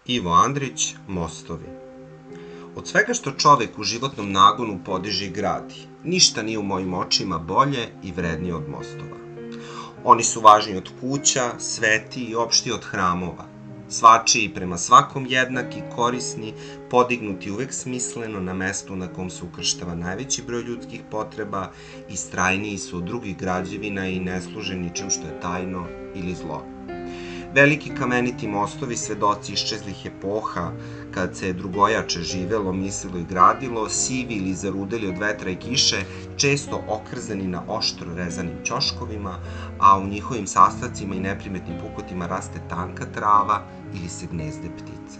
Ivo Andrić, Mostovi. Od svega što čovek u životnom nagonu podiže i gradi, ništa nije u mojim očima bolje i vrednije od mostova. Oni su važni od kuća, sveti i opšti od hramova. Svačiji prema svakom jednaki, korisni, podignuti uvek smisleno na mestu na kom se ukrštava najveći broj ljudskih potreba i strajniji su od drugih građevina i ne služe ničem što je tajno ili zlo. Veliki kameniti mostovi, svedoci iščezlih epoha, kad se drugojače živelo, mislilo i gradilo, sivi ili zarudeli od vetra i kiše, često okrzani na oštro rezanim ćoškovima, a u njihovim sastavcima i neprimetnim pukotima raste tanka trava ili se gnezde ptice.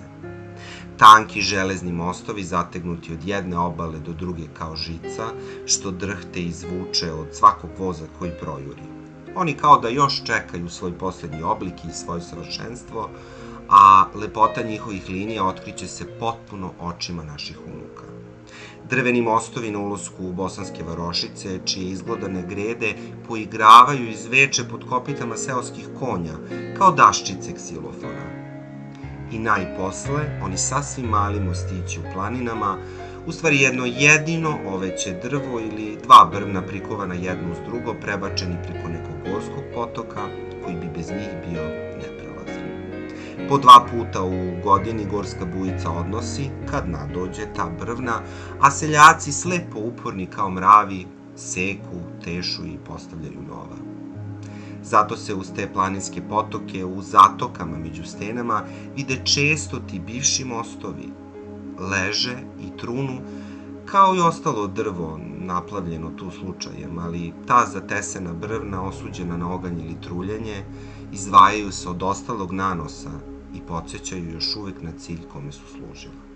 Tanki železni mostovi zategnuti od jedne obale do druge kao žica, što drhte i zvuče od svakog voza koji projuri. Oni kao da još čekaju svoj poslednji oblik i svoje savršenstvo, a lepota njihovih linija otkriće se potpuno očima naših unuka. Drveni mostovi na ulasku u Bosanske Varošice, čije izglodane grede poigravaju iz veče pod kopitama seoskih konja, kao daščice ksilofona. I najposle, oni sasvim mali mostići u planinama, u stvari jedno jedino oveće drvo ili dva brvna prikovana jedno uz drugo, prebačeni preko nekog gorskog potoka, koji bi bez njih bio neprelazan. Po 2 puta u godini gorska bujica odnosi, kad nadođe ta brvna, a seljaci slepo uporni kao mravi, seku, tešu i postavljaju nova. Zato se uz te planinske potoke, u zatokama među stenama, vide često ti bivši mostovi, leže i trunu, kao i ostalo drvo naplavljeno tu slučajem, ali ta zatesena brvna, osuđena na oganj ili truljenje, izdvajaju se od ostalog nanosa i podsjećaju još uvek na cilj kome su služila.